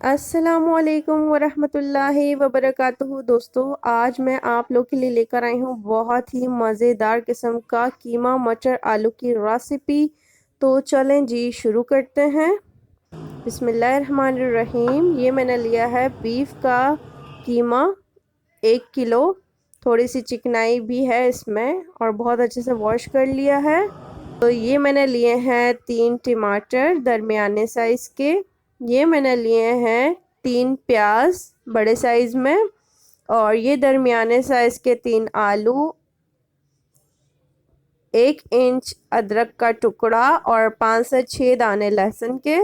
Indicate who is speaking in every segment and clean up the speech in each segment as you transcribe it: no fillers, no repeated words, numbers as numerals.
Speaker 1: अस्सलामुअलैकुम वरहमतुल्लाहि वबरकातुहू। दोस्तों, आज मैं आप लोग के लिए लेकर आई हूँ बहुत ही मज़ेदार किस्म का कीमा मटर आलू की रेसिपी। तो चलें जी, शुरू करते हैं। बिस्मिल्लाहिर्रहमानिर्रहीम। ये मैंने लिया है बीफ का कीमा 1 किलो। थोड़ी सी चिकनाई भी है इसमें और बहुत अच्छे से वॉश कर लिया है। तो ये मैंने लिए हैं 3 टमाटर दरमियाने साइज़ के। ये मैंने लिए हैं 3 प्याज बड़े साइज़ में, और ये दरमियाने साइज़ के 3 आलू, 1 इंच अदरक का टुकड़ा और 5 से 6 दाने लहसुन के,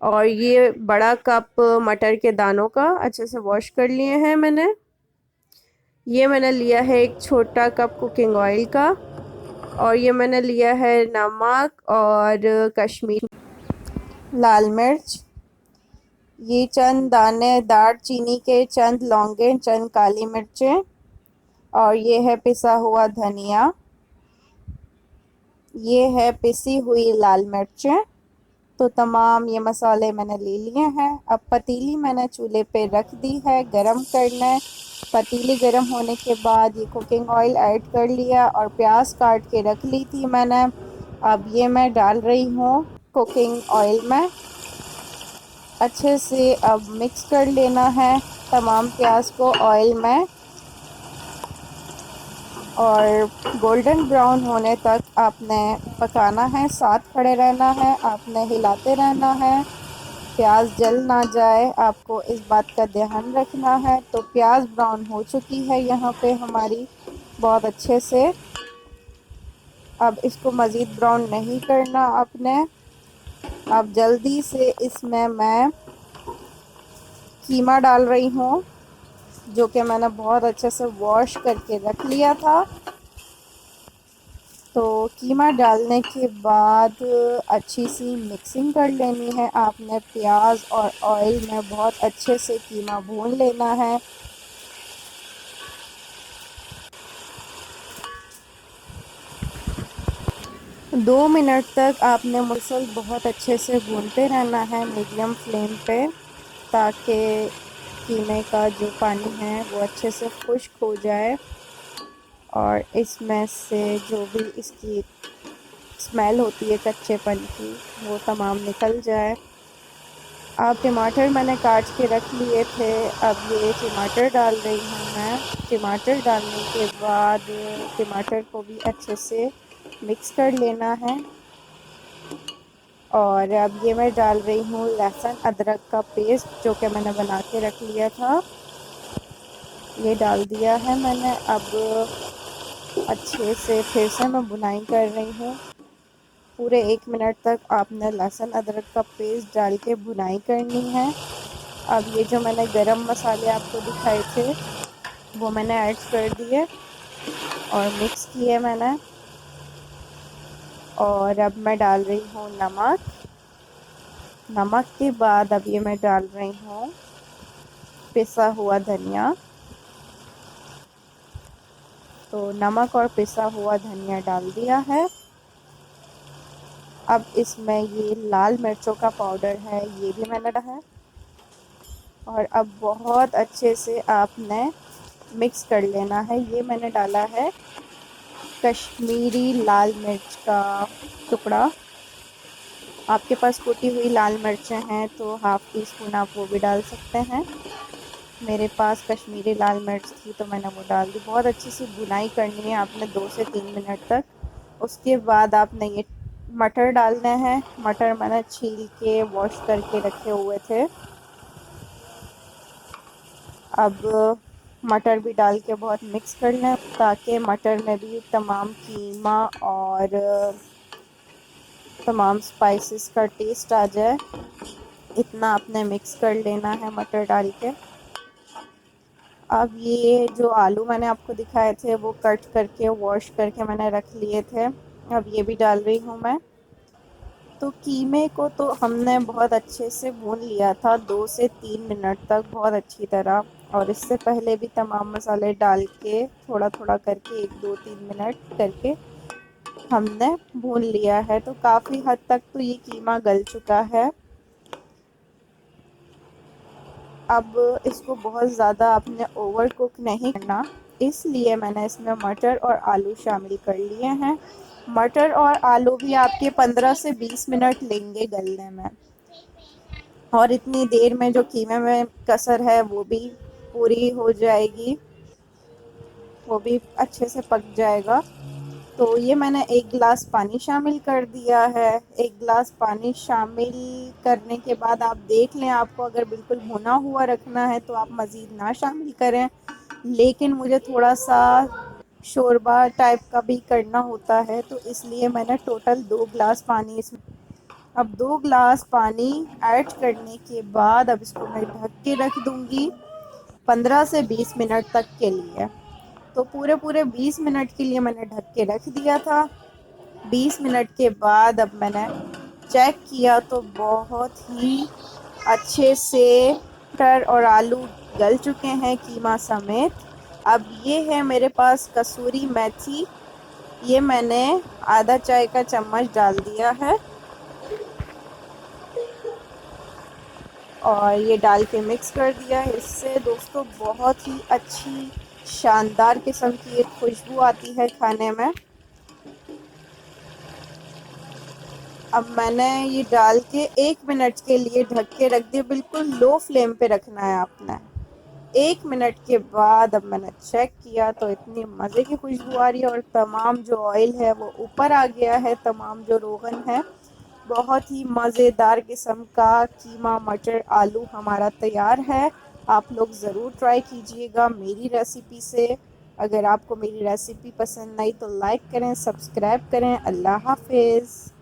Speaker 1: और ये बड़ा कप मटर के दानों का अच्छे से वॉश कर लिए हैं मैंने। ये मैंने लिया है एक छोटा कप कुकिंग ऑयल का, और ये मैंने लिया है नमक और कश्मीरी लाल मिर्च, ये चंद दाने दालचीनी के, चंद लौंगे, चंद काली मिर्चें, और ये है पिसा हुआ धनिया, ये है पिसी हुई लाल मिर्चें। तो तमाम ये मसाले मैंने ले लिए हैं। अब पतीली मैंने चूल्हे पे रख दी है गरम करना। पतीली गरम होने के बाद ये कुकिंग ऑयल ऐड कर लिया और प्याज काट के रख ली थी मैंने। अब ये मैं डाल रही हूँ कुकिंग ऑयल में। अच्छे से अब मिक्स कर लेना है तमाम प्याज को ऑयल में, और गोल्डन ब्राउन होने तक आपने पकाना है। साथ खड़े रहना है, आपने हिलाते रहना है, प्याज जल ना जाए, आपको इस बात का ध्यान रखना है। तो प्याज ब्राउन हो चुकी है यहाँ पे हमारी बहुत अच्छे से। अब इसको मज़ीद ब्राउन नहीं करना आपने। अब जल्दी से इसमें मैं कीमा डाल रही हूँ, जो कि मैंने बहुत अच्छे से वॉश करके रख लिया था। तो कीमा डालने के बाद अच्छी सी मिक्सिंग कर लेनी है आपने। प्याज और ऑयल में बहुत अच्छे से कीमा भून लेना है। 2 मिनट तक आपने मुसल बहुत अच्छे से भूनते रहना है मीडियम फ्लेम पे, ताकि कीमे का जो पानी है वो अच्छे से खुश्क हो जाए और इसमें से जो भी इसकी स्मेल होती है कच्चेपन की वो तमाम निकल जाए। अब टमाटर मैंने काट के रख लिए थे। अब ये टमाटर डाल रही हूँ मैं। टमाटर डालने के बाद टमाटर को भी अच्छे से मिक्स कर लेना है। और अब ये मैं डाल रही हूँ लहसुन अदरक का पेस्ट, जो कि मैंने बना के रख लिया था। ये डाल दिया है मैंने। अब अच्छे से फिर से मैं बुनाई कर रही हूँ। पूरे 1 मिनट तक आपने लहसुन अदरक का पेस्ट डाल के बुनाई करनी है। अब ये जो मैंने गरम मसाले आपको दिखाए थे वो मैंने ऐड कर दिए और मिक्स किए मैंने। और अब मैं डाल रही हूँ नमक। नमक के बाद अब ये मैं डाल रही हूँ पिसा हुआ धनिया। तो नमक और पिसा हुआ धनिया डाल दिया है। अब इसमें ये लाल मिर्चों का पाउडर है, ये भी मैंने डाला है। और अब बहुत अच्छे से आपने मिक्स कर लेना है। ये मैंने डाला है कश्मीरी लाल मिर्च का टुकड़ा। आपके पास कुटी हुई लाल मिर्चें हैं तो ½ टी स्पून आप वो भी डाल सकते हैं। मेरे पास कश्मीरी लाल मिर्च थी तो मैंने वो डाल दी। बहुत अच्छी सी भुनाई करनी है आपने 2 से 3 मिनट तक। उसके बाद आपने ये मटर डालने हैं। मटर मैंने छील के वॉश करके रखे हुए थे। अब मटर भी डाल के बहुत मिक्स करना है, ताकि मटर में भी तमाम कीमा और तमाम स्पाइसेस का टेस्ट आ जाए। इतना आपने मिक्स कर लेना है मटर डाल के। अब ये जो आलू मैंने आपको दिखाए थे वो कट करके वॉश करके मैंने रख लिए थे, अब ये भी डाल रही हूँ मैं। तो कीमे को तो हमने बहुत अच्छे से भून लिया था 2 से 3 मिनट तक बहुत अच्छी तरह, और इससे पहले भी तमाम मसाले डाल के थोड़ा थोड़ा करके 1 2 3 मिनट करके हमने भून लिया है। तो काफ़ी हद तक तो ये कीमा गल चुका है। अब इसको बहुत ज़्यादा आपने ओवर कुक नहीं करना, इसलिए मैंने इसमें मटर और आलू शामिल कर लिए हैं। मटर और आलू भी आपके 15 से 20 मिनट लेंगे गलने में, और इतनी देर में जो कीमे में कसर है वो भी पूरी हो जाएगी, वो भी अच्छे से पक जाएगा। तो ये मैंने 1 गिलास पानी शामिल कर दिया है। 1 गिलास पानी शामिल करने के बाद आप देख लें, आपको अगर बिल्कुल भुना हुआ रखना है तो आप मज़ीद ना शामिल करें, लेकिन मुझे थोड़ा सा शोरबा टाइप का भी करना होता है, तो इसलिए मैंने टोटल 2 गिलास पानी इसमें। अब 2 गिलास पानी ऐड करने के बाद अब इसको मैं ढक के रख दूँगी 15 से 20 मिनट तक के लिए। तो पूरे पूरे 20 मिनट के लिए मैंने ढक के रख दिया था। 20 मिनट के बाद अब मैंने चेक किया तो बहुत ही अच्छे से मटर और आलू गल चुके हैं कीमा समेत। अब ये है मेरे पास कसूरी मेथी, ये मैंने आधा चाय का चम्मच डाल दिया है, और ये डाल के मिक्स कर दिया है। इससे दोस्तों बहुत ही अच्छी शानदार किस्म की एक खुशबू आती है खाने में। अब मैंने ये डाल के 1 मिनट के लिए ढक के रख दिया, बिल्कुल लो फ्लेम पे रखना है आपने। 1 मिनट के बाद अब मैंने चेक किया तो इतनी मज़े की खुशबू आ रही है, और तमाम जो ऑयल है वो ऊपर आ गया है, तमाम जो रोगन है। बहुत ही मज़ेदार किस्म का कीमा मटर आलू हमारा तैयार है। आप लोग ज़रूर ट्राई कीजिएगा मेरी रेसिपी से। अगर आपको मेरी रेसिपी पसंद आई तो लाइक करें, सब्सक्राइब करें। अल्लाह हाफिज़।